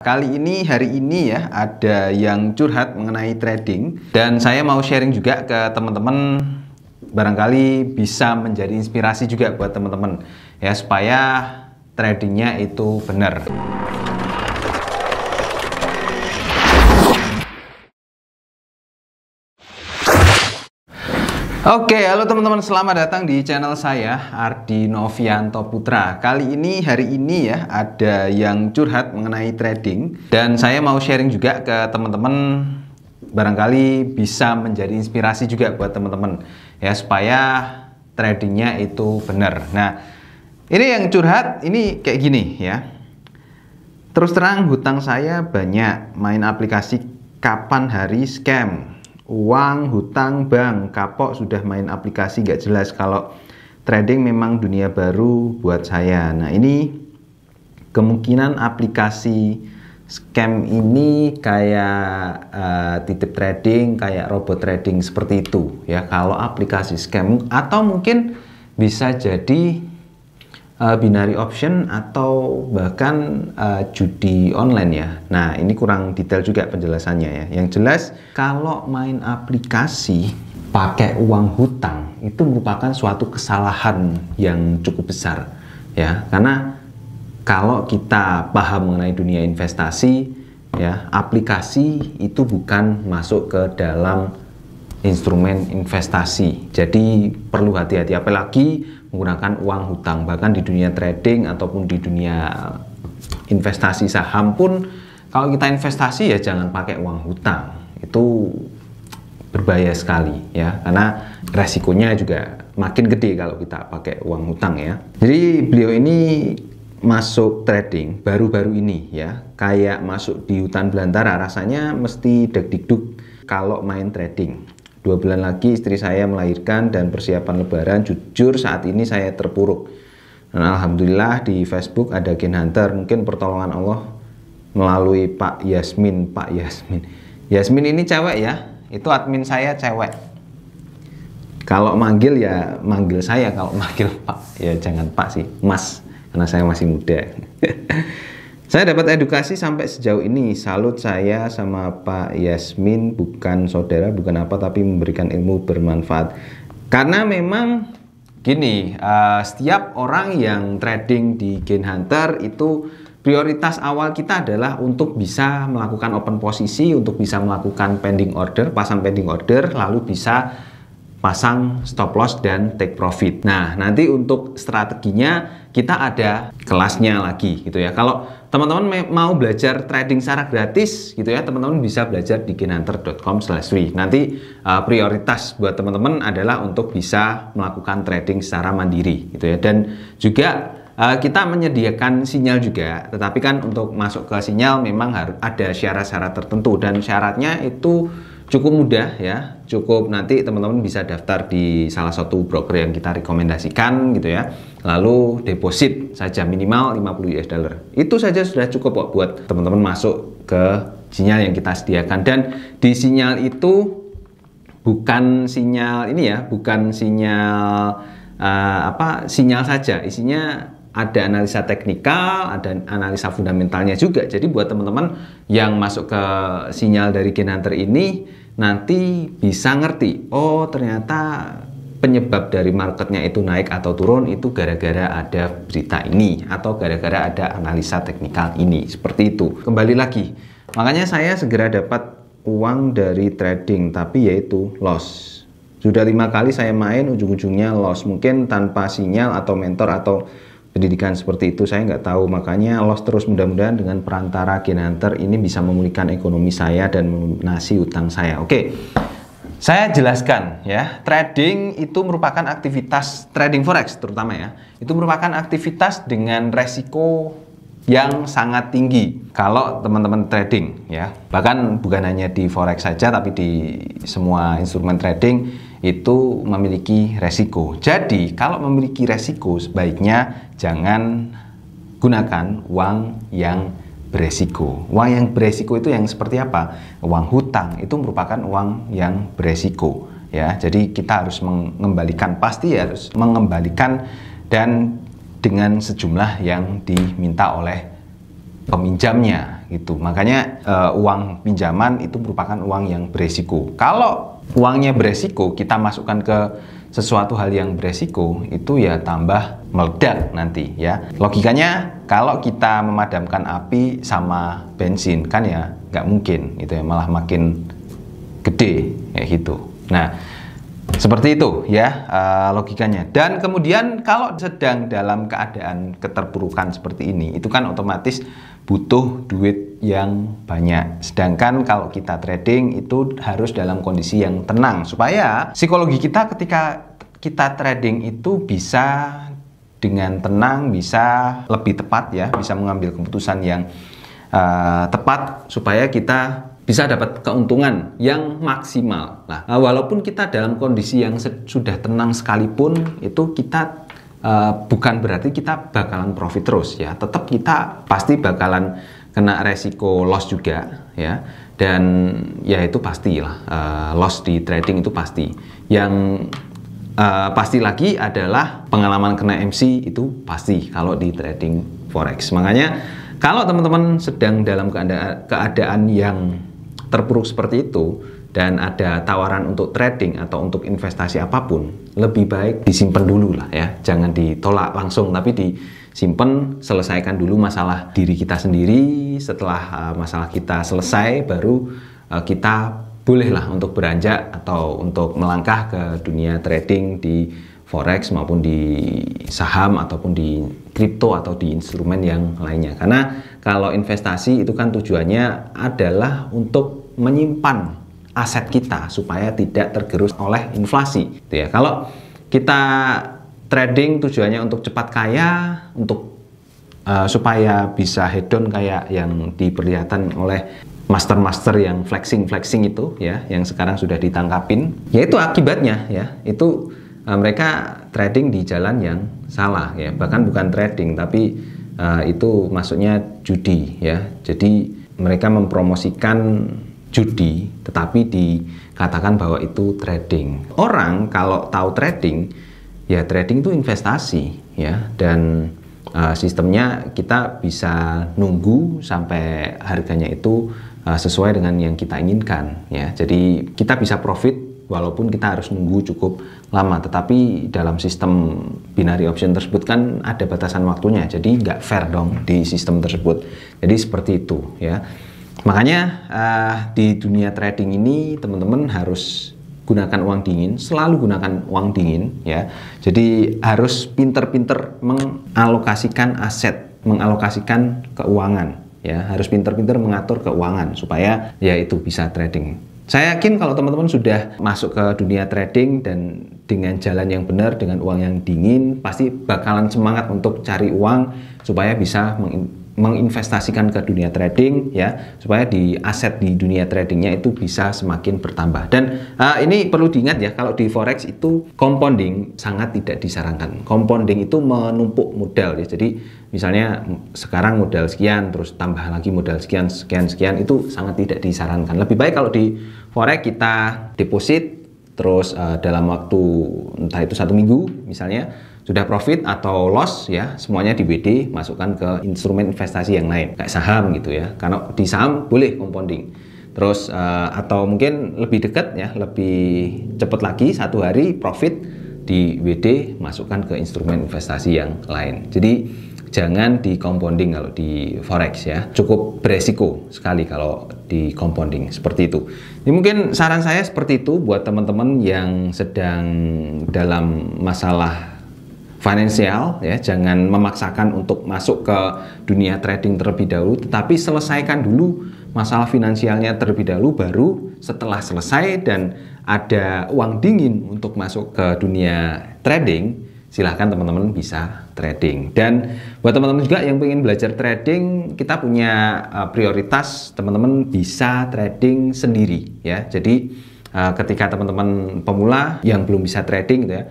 Hari ini ya ada yang curhat mengenai trading dan saya mau sharing juga ke teman-teman, barangkali bisa menjadi inspirasi juga buat teman-teman ya, supaya tradingnya itu benar. Oke, halo teman-teman, selamat datang di channel saya, Ardi Novianto Putra. Hari ini ya ada yang curhat mengenai trading dan saya mau sharing juga ke teman-teman, barangkali bisa menjadi inspirasi juga buat teman-teman ya, supaya tradingnya itu benar. Nah, ini yang curhat ini kayak gini ya. Terus terang, hutang saya banyak, main aplikasi kapan hari scam, uang, hutang, bank, kapok sudah main aplikasi gak jelas. Kalau trading memang dunia baru buat saya. Nah, ini kemungkinan aplikasi scam ini kayak titip trading, kayak robot trading seperti itu ya. Kalau aplikasi scam, atau mungkin bisa jadi binary option atau bahkan judi online ya. Nah, ini kurang detail juga penjelasannya ya. Yang jelas, kalau main aplikasi pakai uang hutang itu merupakan suatu kesalahan yang cukup besar ya. Karena kalau kita paham mengenai dunia investasi ya, aplikasi itu bukan masuk ke dalam instrumen investasi. Jadi perlu hati-hati, apalagi menggunakan uang hutang. Bahkan di dunia trading ataupun di dunia investasi saham pun, kalau kita investasi ya jangan pakai uang hutang. Itu berbahaya sekali ya, karena resikonya juga makin gede kalau kita pakai uang hutang ya. Jadi beliau ini masuk trading baru-baru ini ya, kayak masuk di hutan belantara, rasanya mesti deg-deg kalau main trading. 2 bulan lagi istri saya melahirkan dan persiapan lebaran. Jujur saat ini saya terpuruk. Dan alhamdulillah di Facebook ada Gain Hunter. Mungkin pertolongan Allah melalui Pak Yasmin. Yasmin ini cewek ya. Itu admin saya cewek. Kalau manggil ya manggil saya, kalau manggil Pak ya jangan Pak sih, Mas, karena saya masih muda. Saya dapat edukasi sampai sejauh ini. Salut saya sama Pak Yasmin, bukan saudara, bukan apa, tapi memberikan ilmu bermanfaat. Karena memang gini, setiap orang yang trading di Gain Hunter itu prioritas awal kita adalah untuk bisa melakukan open posisi, untuk bisa melakukan pending order, pasang pending order, lalu bisa pasang stop loss dan take profit. Nah, nanti untuk strateginya kita ada kelasnya lagi gitu ya. Kalau teman-teman mau belajar trading secara gratis gitu ya, teman-teman bisa belajar di gainhunter.com/free. Nanti prioritas buat teman-teman adalah untuk bisa melakukan trading secara mandiri gitu ya. Dan juga kita menyediakan sinyal juga, tetapi kan untuk masuk ke sinyal memang harus ada syarat-syarat tertentu, dan syaratnya itu cukup mudah ya. Cukup nanti teman-teman bisa daftar di salah satu broker yang kita rekomendasikan gitu ya. Lalu deposit saja minimal 50 US dollar. Itu saja sudah cukup kok buat teman-teman masuk ke sinyal yang kita sediakan. Dan di sinyal itu bukan sinyal ini ya, bukan sinyal sinyal saja. Isinya ada analisa teknikal, ada analisa fundamentalnya juga. Jadi buat teman-teman yang masuk ke sinyal dari Gain Hunter ini, nanti bisa ngerti, oh ternyata penyebab dari marketnya itu naik atau turun itu gara-gara ada berita ini, atau gara-gara ada analisa teknikal ini. Seperti itu. Kembali lagi, makanya saya segera dapat uang dari trading, tapi yaitu loss. Sudah 5 kali saya main, ujung-ujungnya loss. Mungkin tanpa sinyal atau mentor atau pendidikan seperti itu, saya nggak tahu. Makanya loss terus. Mudah-mudahan dengan perantara Gain Hunter ini bisa memulihkan ekonomi saya dan melunasi utang saya. Oke, saya jelaskan ya. Trading itu merupakan aktivitas, trading forex terutama ya, itu merupakan aktivitas dengan resiko yang sangat tinggi kalau teman-teman trading ya. Bahkan bukan hanya di forex saja, tapi di semua instrumen trading itu memiliki resiko. Jadi kalau memiliki resiko, sebaiknya jangan gunakan uang yang beresiko. Uang yang beresiko itu yang seperti apa? Uang hutang itu merupakan uang yang beresiko ya. Jadi kita harus mengembalikan, pasti harus mengembalikan, dan dengan sejumlah yang diminta oleh peminjamnya gitu. Makanya uang pinjaman itu merupakan uang yang beresiko. Kalau uangnya beresiko, kita masukkan ke sesuatu hal yang beresiko, itu ya tambah meledak nanti ya. Logikanya kalau kita memadamkan api sama bensin kan ya nggak mungkin itu ya, malah makin gede kayak gitu. Nah, seperti itu ya logikanya. Dan kemudian kalau sedang dalam keadaan keterpurukan seperti ini, itu kan otomatis butuh duit yang banyak. Sedangkan kalau kita trading itu harus dalam kondisi yang tenang, supaya psikologi kita ketika kita trading itu bisa dengan tenang, bisa lebih tepat ya, bisa mengambil keputusan yang tepat supaya kita bisa dapat keuntungan yang maksimal. Nah, walaupun kita dalam kondisi yang sudah tenang sekalipun, itu kita bukan berarti kita bakalan profit terus ya. Tetap kita pasti bakalan kena resiko loss juga ya. Dan ya itu pastilah loss di trading itu pasti. Yang pasti lagi adalah pengalaman kena MC itu pasti kalau di trading forex. Makanya kalau teman-teman sedang dalam keadaan yang terpuruk seperti itu dan ada tawaran untuk trading atau untuk investasi apapun, lebih baik disimpan dulu lah ya, jangan ditolak langsung, tapi disimpan, selesaikan dulu masalah diri kita sendiri. Setelah masalah kita selesai, baru kita bolehlah untuk beranjak atau untuk melangkah ke dunia trading di forex maupun di saham ataupun di kripto atau di instrumen yang lainnya. Karena kalau investasi itu kan tujuannya adalah untuk menyimpan aset kita supaya tidak tergerus oleh inflasi gitu ya. Kalau kita trading tujuannya untuk cepat kaya, untuk supaya bisa hedon kayak yang diperlihatkan oleh master-master yang flexing itu ya, yang sekarang sudah ditangkapin, yaitu akibatnya ya, itu mereka trading di jalan yang salah ya, bahkan bukan trading tapi itu maksudnya judi ya. Jadi mereka mempromosikan judi tetapi dikatakan bahwa itu trading. Orang kalau tahu trading ya, trading itu investasi ya, dan sistemnya kita bisa nunggu sampai harganya itu sesuai dengan yang kita inginkan ya. Jadi kita bisa profit walaupun kita harus nunggu cukup lama, tetapi dalam sistem binary option tersebut kan ada batasan waktunya, jadi nggak fair dong di sistem tersebut. Jadi seperti itu ya. Makanya di dunia trading ini teman-teman harus gunakan uang dingin, selalu gunakan uang dingin ya. Jadi harus pinter-pinter mengalokasikan aset, mengalokasikan keuangan ya. Harus pinter-pinter mengatur keuangan supaya ya itu bisa trading. Saya yakin kalau teman-teman sudah masuk ke dunia trading dan dengan jalan yang benar, dengan uang yang dingin, pasti bakalan semangat untuk cari uang supaya bisa menginvestasikan ke dunia trading ya, supaya di aset di dunia tradingnya itu bisa semakin bertambah. Dan ini perlu diingat ya, kalau di forex itu compounding sangat tidak disarankan. Compounding itu menumpuk modal ya. Jadi misalnya sekarang modal sekian, terus tambah lagi modal sekian itu sangat tidak disarankan. Lebih baik kalau di forex kita deposit, terus dalam waktu entah itu 1 minggu misalnya sudah profit atau loss ya, semuanya di WD masukkan ke instrumen investasi yang lain kayak saham gitu ya. Karena di saham boleh compounding. Terus atau mungkin lebih dekat ya, lebih cepat lagi 1 hari profit, di WD masukkan ke instrumen investasi yang lain. Jadi jangan di compounding kalau di forex ya, cukup beresiko sekali kalau di compounding seperti itu. Ini mungkin saran saya seperti itu buat teman-teman yang sedang dalam masalah finansial ya. Jangan memaksakan untuk masuk ke dunia trading terlebih dahulu, tetapi selesaikan dulu masalah finansialnya terlebih dahulu, baru setelah selesai dan ada uang dingin untuk masuk ke dunia trading, silahkan teman-teman bisa trading. Dan buat teman-teman juga yang ingin belajar trading, kita punya prioritas teman-teman bisa trading sendiri ya. Jadi ketika teman-teman pemula yang belum bisa trading gitu ya,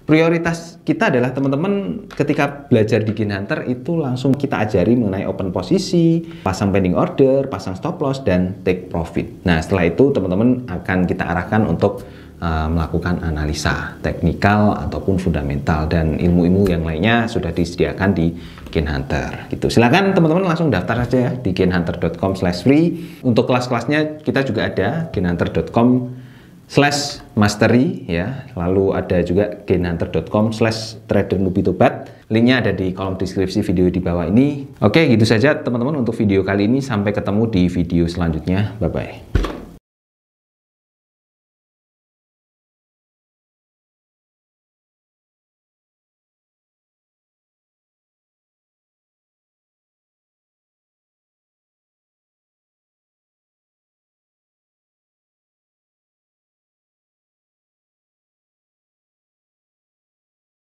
prioritas kita adalah teman-teman ketika belajar di Gain Hunter itu langsung kita ajari mengenai open posisi, pasang pending order, pasang stop loss, dan take profit. Nah setelah itu teman-teman akan kita arahkan untuk melakukan analisa teknikal ataupun fundamental, dan ilmu-ilmu yang lainnya sudah disediakan di Gain Hunter gitu. Silakan teman-teman langsung daftar saja ya di gainhunter.com/free. Untuk kelas-kelasnya kita juga ada gainhunter.com/mastery ya. Lalu ada juga gainhunter.com/trader-newbie-tobat. Linknya ada di kolom deskripsi video di bawah ini. Oke, gitu saja teman-teman untuk video kali ini. Sampai ketemu di video selanjutnya. Bye-bye.